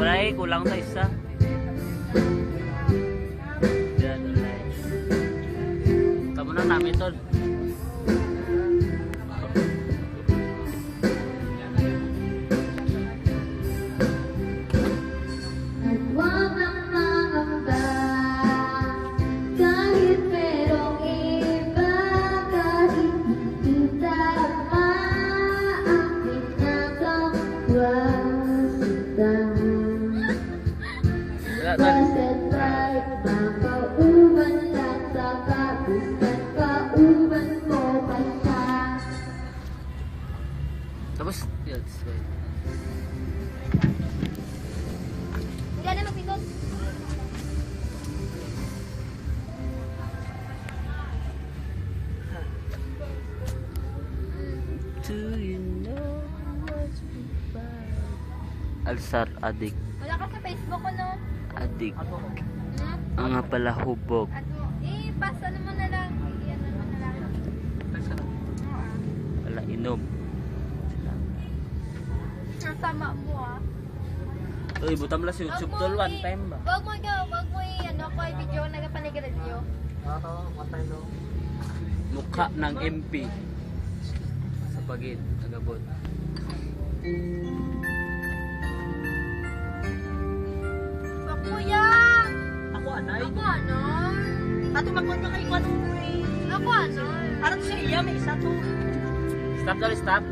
Wala kulang na isa. Diyan ulit. Tama na namin to. Tapos, yes. Hindi na magpikot. Do you know what's Alsar adik. Wala ka sa Facebook ko, no? Adik. Hmm? Ang nga pala hubog. Pasa naman na lang. Iyan naman na lang. Wala inom. Ang tama mo, ah. Uy, butam lang si YouTube tol one time ba? Wag mo ano ko video nagapanigaradyo. One time daw. Mukha ng MP. Sa pagid, nagabot. Wag mo yan. Ako anay. Ako ano? Ato magkuhan ka kay Kwan mo eh. Ako ano? Parang siya iya, may isa to. Stop tol, stop.